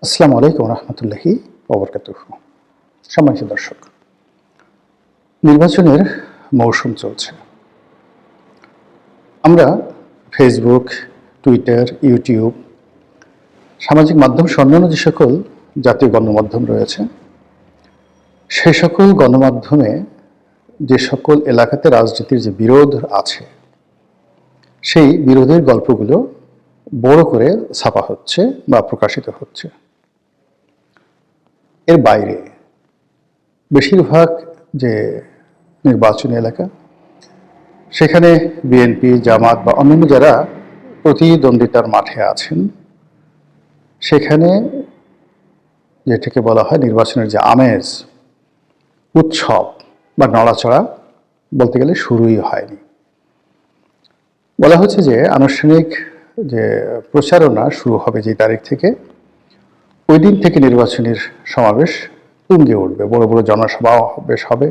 আসসালামু আলাইকুম রহমতুল্লাহি ওবরকাতুহু। সম্মানিত দর্শক, নির্বাচনের মৌসুম চলছে। আমরা ফেসবুক, টুইটার, ইউটিউব, সামাজিক মাধ্যম সহ অন্যান্য যে সকল জাতীয় গণমাধ্যম রয়েছে, সেই সকল গণমাধ্যমে যে সকল এলাকাতে রাজনীতির যে বিরোধ আছে, সেই বিরোধের গল্পগুলো বড় করে ছাপা হচ্ছে বা প্রকাশিত হচ্ছে। এর বাইরে বেশিরভাগ যে নির্বাচনী এলাকা, সেখানে বিএনপি, জামাত বা অন্যান্য যারা প্রতিদ্বন্দ্বিতার মাঠে আছেন, সেখানে যেটাকে বলা হয় নির্বাচনের যে আমেজ, উৎসব বা নড়াচড়া বলতে গেলে শুরুই হয়নি। বলা হচ্ছে যে আনুষ্ঠানিক যে প্রচারণা শুরু হবে যে তারিখ থেকে, ওই দিন থেকে নির্বাচনের সমাবেশ তুঙ্গে উঠবে, বড় বড় জনসভা বেশ হবে।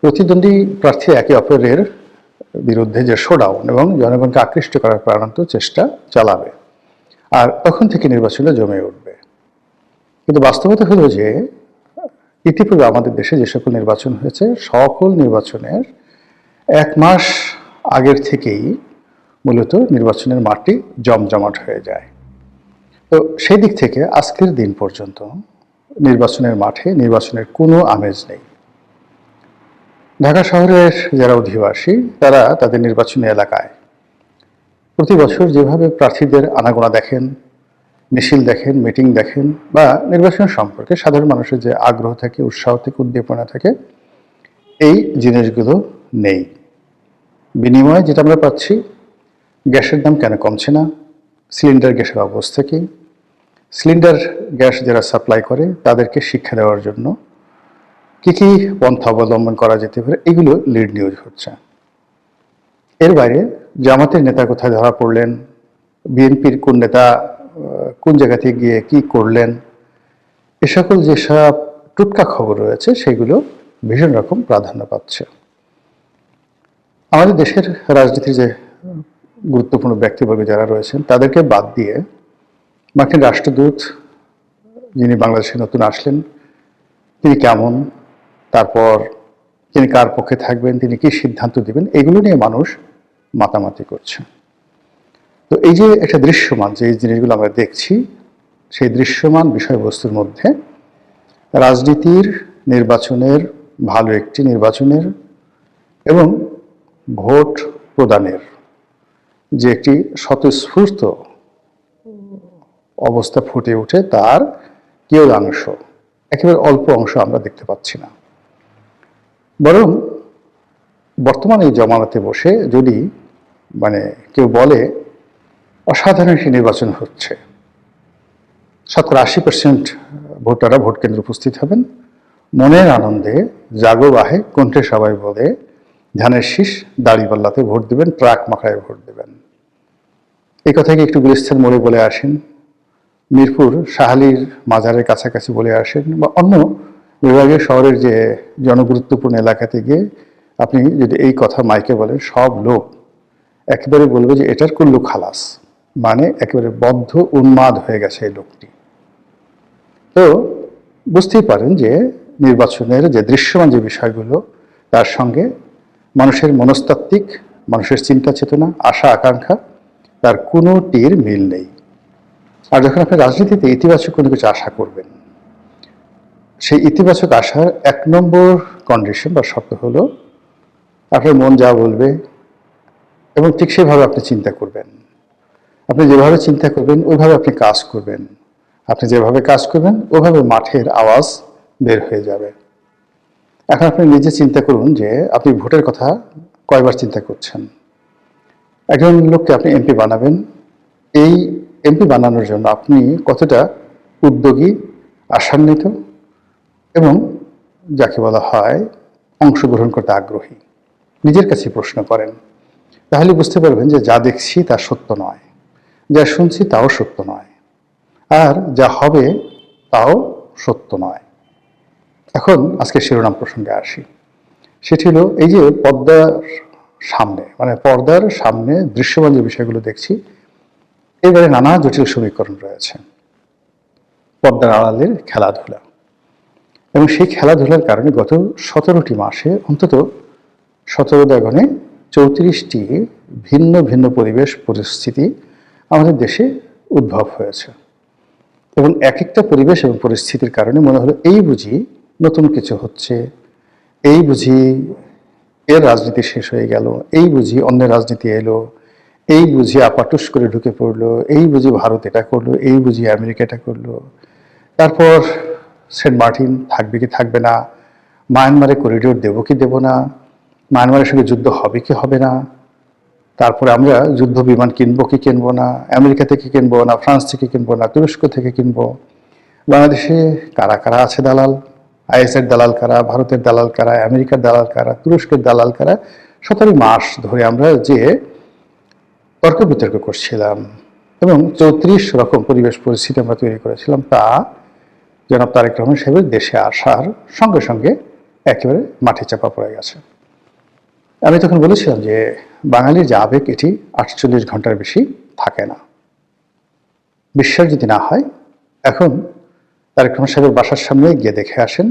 প্রতিদ্বন্দ্বী প্রার্থী একে অপরের বিরুদ্ধে যে শোডাউন এবং জনগণকে আকৃষ্ট করার প্রাণান্ত চেষ্টা চালাবে, আর তখন থেকে নির্বাচনে জমে উঠবে। কিন্তু বাস্তবতা হলো যে ইতিপূর্বে আমাদের দেশে যে সকল নির্বাচন হয়েছে, সকল নির্বাচনের 1 মাস আগের থেকেই মূলত নির্বাচনের মাঠটি জমজমাট হয়ে যায়। তো সেই দিক থেকে আজকের দিন পর্যন্ত নির্বাচনের মাঠে নির্বাচনের কোনো আমেজ নেই। ঢাকা শহরের যারা অধিবাসী, তারা তাদের নির্বাচনী এলাকায় প্রতি বছর যেভাবে প্রার্থীদের আনাগোনা দেখেন, মিছিল দেখেন, মিটিং দেখেন, বা নির্বাচন সম্পর্কে সাধারণ মানুষের যে আগ্রহ থাকে, উৎসাহ থেকে, উদ্দীপনা থাকে, এই জিনিসগুলো নেই। বিনিময়ে যেটা আমরা পাচ্ছি, গ্যাসের দাম কেন কমছে না, সিলিন্ডার গ্যাসের অবস্থা কি, সিলিন্ডার গ্যাস যারা সাপ্লাই করে তাদেরকে শিক্ষা দেওয়ার জন্য কী কী পন্থা অবলম্বন করা যেতে পারে, এগুলো লিড নিউজ হচ্ছে। এর বাইরে জামাতের নেতা কোথায় ধরা পড়লেন, বিএনপির কোন নেতা কোন জায়গাতে গিয়ে কি করলেন, এ সকল যেসব টুটকা খবর রয়েছে, সেগুলো ভীষণ রকম প্রাধান্য পাচ্ছে। আমাদের দেশের রাজনীতির যে গুরুত্বপূর্ণ ব্যক্তিবর্গ যারা রয়েছেন, তাদেরকে বাদ দিয়ে মার্কিন রাষ্ট্রদূত যিনি বাংলাদেশে নতুন আসলেন, তিনি কেমন, তারপর তিনি কার পক্ষে থাকবেন, তিনি কি সিদ্ধান্ত দিবেন, এগুলো নিয়ে মানুষ মাতামাতি করছে। তো এই যে একটা দৃশ্যমান যে জিনিসগুলো আমরা দেখছি, সেই দৃশ্যমান বিষয়বস্তুর মধ্যে রাজনীতির, নির্বাচনের, ভালো একটি নির্বাচনের এবং ভোট প্রদানের যে একটি স্বতঃস্ফূর্ত অবস্থা ফুটে ওঠে, তার কিয়দাংশ, একেবারে অল্প অংশ আমরা দেখতে পাচ্ছি না। বরং বর্তমানে এই জমানাতে বসে যদি কেউ বলে অসাধারণ একটি নির্বাচন হচ্ছে, 80% ভোটাররা ভোট কেন্দ্রে উপস্থিত হবেন, মনের আনন্দে জাগো বাহে কণ্ঠে সবাই বলে ধানের শীষ দাড়িপাল্লাতে ভোট দেবেন, ট্রাক মাখায় ভোট দেবেন। এই কথাকে একটু গুলিস্তান মোড়ে বলে আসেন, মিরপুর শাহালির মাজারের কাছাকাছি বলে আসেন, বা অন্য বিভাগীয় শহরের যে জনগুরুত্বপূর্ণ এলাকাতে গিয়ে আপনি যদি এই কথা মাইকে বলেন, সব লোক একেবারে বলবে যে এটার কুল্লু খালাস, একেবারে বদ্ধ উন্মাদ হয়ে গেছে এই লোকটি। তো বুঝতেই পারেন যে নির্বাচনের যে দৃশ্যমান যে বিষয়গুলো, তার সঙ্গে মানুষের মনস্তাত্ত্বিক, মানুষের চিন্তা চেতনা, আশা আকাঙ্ক্ষা, তার কোনোটির মিল নেই। আর যখন আপনি রাজনীতিতে ইতিবাচক কোনো কিছু আশা করবেন, সেই ইতিবাচক আশার 1 নম্বর কন্ডিশন বা শর্ত হলো আপনার মন যা বলবে এবং ঠিক সেভাবে আপনি চিন্তা করবেন। আপনি যেভাবে চিন্তা করবেন ওইভাবে আপনি কাজ করবেন, আপনি যেভাবে কাজ করবেন ওইভাবে মাঠের আওয়াজ বের হয়ে যাবে। এখন আপনি নিজে চিন্তা করুন যে আপনি ভোটের কথা কয়বার চিন্তা করছেন। একজন লোককে আপনি এমপি বানাবেন, এই এমপি বানানোর জন্য আপনি কতটা উদ্যোগী, আশান্বিত এবং যাকে বলা হয় অংশগ্রহণ করতে আগ্রহী, নিজের কাছে প্রশ্ন করেন। তাহলে বুঝতে পারবেন যে যা দেখছি তা সত্য নয়, যা শুনছি তাও সত্য নয়, আর যা হবে তাও সত্য নয়। এখন আজকে শিরোনাম প্রসঙ্গে আসি। সেটি হলো এই যে পর্দার সামনে দৃশ্যমান যে বিষয়গুলো দেখছি, এবারে নানা জটিল সমীকরণ রয়েছে। পর্দার আড়ালের খেলাধুলা। এবং সেই খেলাধুলার কারণে গত 17টি মাসে অন্তত 17 34টি ভিন্ন ভিন্ন পরিবেশ পরিস্থিতি আমাদের দেশে উদ্ভব হয়েছে। এবং এক একটা পরিবেশ এবং পরিস্থিতির কারণে মনে হলো এই বুঝি নতুন কিছু হচ্ছে, এই বুঝি এর রাজনীতি শেষ হয়ে গেল, এই বুঝি অন্যের রাজনীতি এলো, এই বুঝি আপাটুস করে ঢুকে পড়লো, এই বুঝি ভারত এটা করলো, এই বুঝি আমেরিকা এটা করলো। তারপর সেন্ট মার্টিন থাকবে কি থাকবে না, মায়ানমারে করিডোর দেবো কি দেবো না, মায়ানমারের সঙ্গে যুদ্ধ হবে কি হবে না, তারপরে আমরা যুদ্ধ বিমান কিনবো কি কিনবো না, আমেরিকা থেকে কিনবো না, ফ্রান্স থেকে কিনবো না, তুরস্ক থেকে কিনবো, বাংলাদেশে কারা কারা আছে দালাল, আইএসের দালাল কারা, ভারতের দালাল কারা, আমেরিকার দালাল কারা, তুরস্কের দালাল কারা। 17 মাস ধরে আমরা যে তর্ক বিতর্ক করছিলাম এবং 34 রকম পরিবেশ পরিস্থিতি আমরা তৈরি করেছিলাম, তা জনাব তারেক রহমান সাহেবের দেশে আসার সঙ্গে সঙ্গে একেবারে মাটি চাপা পড়ে গেছে। আমি তখন বলেছিলাম যে বাঙালির যে আবেগ এটি 48 ঘন্টার বেশি থাকে না। বিশ্বাস যদি না হয় এখন তারেক রহমান সাহেবের বাসার সামনে গিয়ে দেখে আসেন,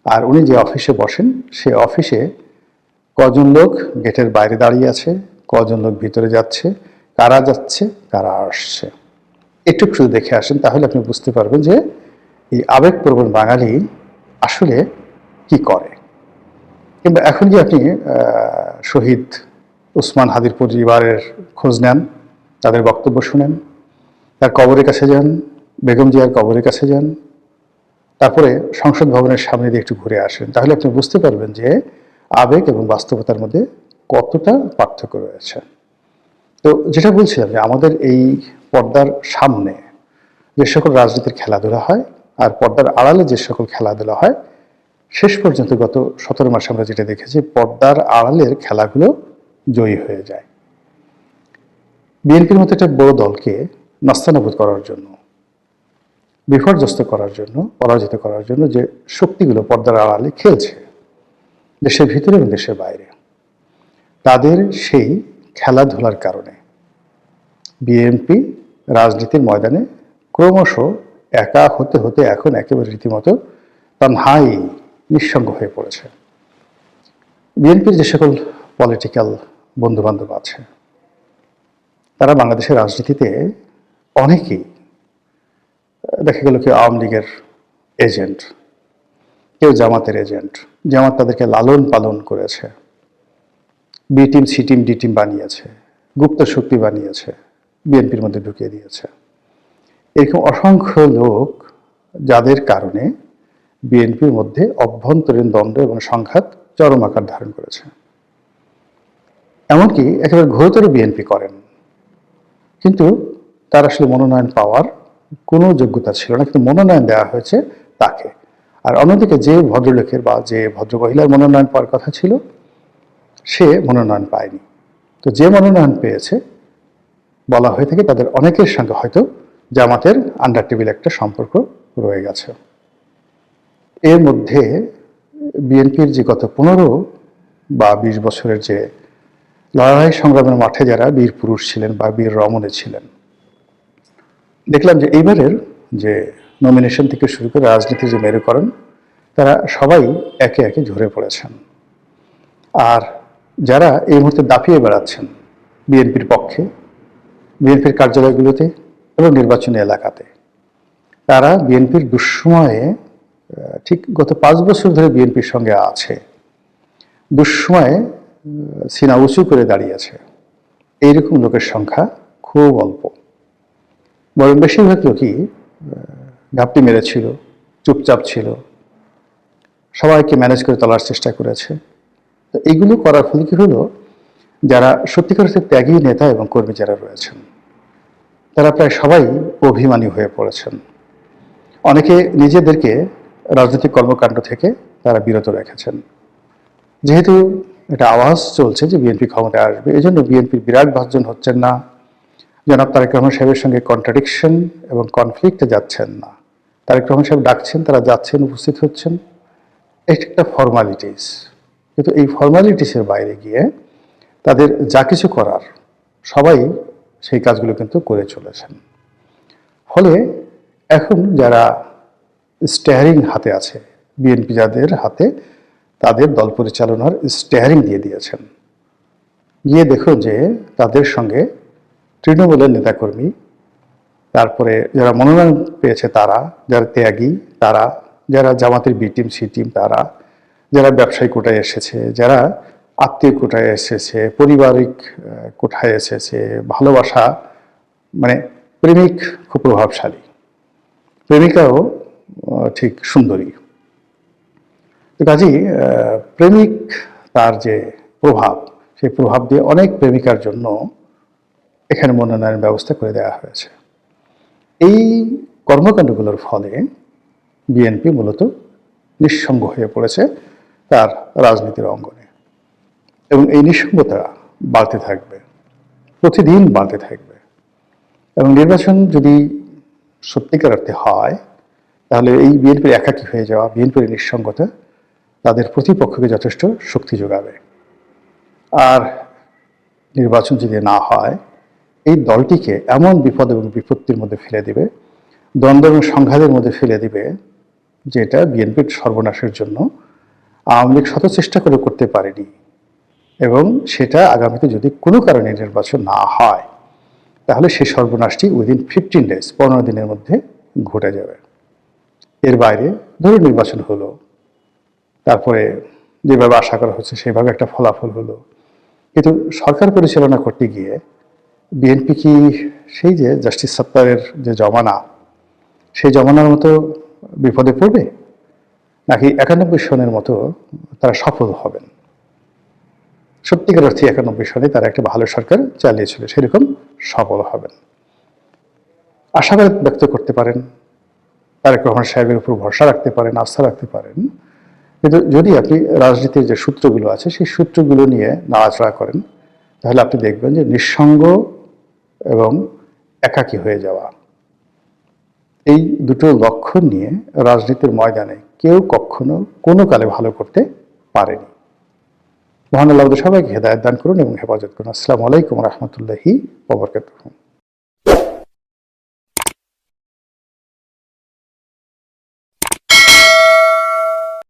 আর উনি যে অফিসে বসেন সে অফিসে কজন লোক গেটের বাইরে দাঁড়িয়ে আছে, কজন লোক ভিতরে যাচ্ছে, কারা যাচ্ছে কারা আসছে, এটুকু শুধু দেখে আসেন, তাহলে আপনি বুঝতে পারবেন যে এই আবেগপ্রবণ বাঙালি আসলে কি করে। কিংবা এখন যে আপনি শহীদ ওসমান হাদির পরিবারের খোঁজ নেন, তাদের বক্তব্য শুনেন, তার কবরের কাছে যান, বেগম জিয়ার কবরের কাছে যান, তারপরে সংসদ ভবনের সামনে দিয়ে একটু ঘুরে আসেন, তাহলে আপনি বুঝতে পারবেন যে আবেগ এবং বাস্তবতার মধ্যে কতটা পার্থক্য রয়েছে। তো যেটা বলছিলাম যে আমাদের এই পর্দার সামনে যে সকল রাজনীতির খেলাধুলা হয় আর পর্দার আড়ালে যে সকল খেলাধুলা হয়, শেষ পর্যন্ত গত 17 মাসে আমরা যেটা দেখেছি, পর্দার আড়ালের খেলাগুলো জয়ী হয়ে যায়। বিএনপির মতো একটা বড় দলকে নাস্তানাবুদ করার জন্য, বিপর্যস্ত করার জন্য, পরাজিত করার জন্য যে শক্তিগুলো পর্দার আড়ালে খেলছে দেশের ভিতরে এবং দেশের বাইরে, তাদের সেই খেলাধুলার কারণে বিএনপি রাজনীতির ময়দানে ক্রমশ একা হতে হতে এখন একেবারে রীতিমতো তানহাই নিঃসঙ্গ হয়ে পড়েছে। বিএনপির যে সকল পলিটিক্যাল বন্ধুবান্ধব আছে তারা বাংলাদেশের রাজনীতিতে অনেকেই, দেখা গেল কেউ আওয়ামী লীগের এজেন্ট, কেউ জামাতের এজেন্ট, জামাত তাদেরকে লালন পালন করেছে, B team C team D team বানিয়েছে, গুপ্ত শক্তি বানিয়েছে, বিএনপির মধ্যে ঢুকিয়ে দিয়েছে। এরকম অসংখ্য লোক যাদের কারণে বিএনপির মধ্যে অভ্যন্তরীণ দ্বন্দ্ব এবং সংঘাত চরম আকার ধারণ করেছে। এমনকি একেবারে ঘোরতর বিএনপি করেন, কিন্তু তার আসলে মনোনয়ন পাওয়ার কোনো যোগ্যতা ছিল না, কিন্তু মনোনয়ন দেওয়া হয়েছে তাকে। আর অন্যদিকে যে ভদ্রলোকের বা যে ভদ্রমহিলার মনোনয়ন পাওয়ার কথা ছিল সে মনোনয়ন পায়নি। তো যে মনোনয়ন পেয়েছে বলা হয়ে থাকে তাদের অনেকের সঙ্গে হয়তো জামাতের আন্ডার টেবিল একটা সম্পর্ক রয়ে গেছে। এর মধ্যে বিএনপির যে গত 15 বা 20 বছরের যে লড়াই সংগ্রামের মাঠে যারা বীর পুরুষ ছিলেন বা বীর রমণী ছিলেন, দেখলাম যে এইবারের যে নমিনেশন থেকে শুরু করে রাজনীতির যে মেরুকরণ, তারা সবাই একে একে ঝরে পড়েছেন। আর যারা এই মুহূর্তে দাপিয়ে বেড়াচ্ছেন বিএনপির পক্ষে, বিএনপির কার্যালয়গুলোতে এবং নির্বাচনী এলাকাতে, তারা বিএনপির দুঃসময়ে, ঠিক গত 5 বছর ধরে বিএনপির সঙ্গে আছে, দুঃসময়ে সিনা উঁচু করে দাঁড়িয়েছে, এইরকম লোকের সংখ্যা খুব অল্প। বরং বেশিরভাগ লোকই ঘাপটি মেরেছিল, চুপচাপ ছিল, সবাইকে ম্যানেজ করে তোলার চেষ্টা করেছে। তো এইগুলো করার ফলে কি হলো, যারা সত্যিকার অর্থে ত্যাগী নেতা এবং কর্মী যারা রয়েছেন তারা প্রায় সবাই অভিমানী হয়ে পড়েছেন। অনেকে নিজেদেরকে রাজনৈতিক কর্মকাণ্ড থেকে তারা বিরত রেখেছেন। যেহেতু এটা আওয়াজ চলছে যে বিএনপি ক্ষমতায় আসবে, এই জন্য বিএনপির বিরাট ভাজন হচ্ছেন না, জনাব তারেক রহমান সাহেবের সঙ্গে কন্ট্রাডিকশন এবং কনফ্লিক্টে যাচ্ছেন না। তারেক রহমান সাহেব ডাকছেন, তারা যাচ্ছেন, উপস্থিত হচ্ছেন, এটা একটা ফর্মালিটিস। কিন্তু এই ফর্মালিটিসের বাইরে গিয়ে তাদের যা কিছু করার সবাই সেই কাজগুলো কিন্তু করে চলেছেন। ফলে এখন যারা স্টিয়ারিং হাতে আছে, বিএনপি যাদের হাতে, তাদের দল পরিচালনার স্টিয়ারিং দিয়ে দিয়েছেন। গিয়ে দেখুন যে তাদের সঙ্গে তৃণমূলের নেতাকর্মী, তারপরে যারা মনোনয়ন পেয়েছে তারা, যারা ত্যাগী তারা, যারা জামাতের বি টিম সি টিম তারা, যারা ব্যবসায়ী কোটায় এসেছে, যারা আত্মীয় কোটায় এসেছে, পারিবারিক কোঠায় এসেছে, ভালোবাসা, মানে প্রেমিক খুব প্রভাবশালী, প্রেমিকাও ঠিক সুন্দরী। তো কাজেই প্রেমিক তার যে প্রভাব, সেই প্রভাব দিয়ে অনেক প্রেমিকার জন্য এখানে মনোনয়নের ব্যবস্থা করে দেওয়া হয়েছে। এই কর্মকাণ্ডগুলোর ফলে বিএনপি মূলত নিঃসঙ্গ হয়ে পড়েছে তার রাজনীতির অঙ্গনে, এবং এই নিঃসঙ্গতা বাড়তে থাকবে, প্রতিদিন বাড়তে থাকবে। এবং নির্বাচন যদি সত্যিকার অর্থে হয়, তাহলে এই বিএনপির একাকী হয়ে যাওয়া, বিএনপির নিঃসঙ্গতা তাদের প্রতিপক্ষকে যথেষ্ট শক্তি যোগাবে। আর নির্বাচন যদি না হয়, এই দলটিকে এমন বিপদ এবং বিপত্তির মধ্যে ফেলে দিবে, দ্বন্দ্ব এবং সংঘাতের মধ্যে ফেলে দিবে, যেটা বিএনপির সর্বনাশের জন্য আওয়ামী লীগ শত চেষ্টা করে করতে পারেনি। এবং সেটা আগামীতে যদি কোনো কারণে নির্বাচন না হয়, তাহলে সেই সর্বনাশটি উইদিন 15 ডেজ, 15 দিনের মধ্যে ঘটে যাবে। এর বাইরে ধরুন নির্বাচন হলো, তারপরে যেভাবে আশা করা হচ্ছে সেভাবে একটা ফলাফল হলো, কিন্তু সরকার পরিচালনা করতে গিয়ে বিএনপি কি সেই যে জাস্টিস সাত্তারের যে জমানা, সেই জমানার মতো বিপদে পড়বে, নাকি 91 সনের মতো তারা সফল হবেন? সত্যিকার অর্থে 91 সনে তারা একটা ভালো সরকার চালিয়েছিল, সেরকম সফল হবেন আশাবাদ ব্যক্ত করতে পারেন, তারেক রহমান সাহেবের উপর ভরসা রাখতে পারেন, আস্থা রাখতে পারেন। কিন্তু যদি আপনি রাজনীতির যে সূত্রগুলো আছে সেই সূত্রগুলো নিয়ে নাড়াচাড়া করেন, তাহলে আপনি দেখবেন যে নিঃসঙ্গ এবং একাকী হয়ে যাওয়া, এই দুটো লক্ষণ নিয়ে রাজনীতির ময়দানে কেউ কখনো কোনো কালে ভালো করতে পারেনি। মহান আল্লাহ সবাইকে হেদায়েত দান করুন এবং হেফাজত করুন। আসসালামু আলাইকুম রহমতুল্লাহি ওয়া বারাকাতুহু।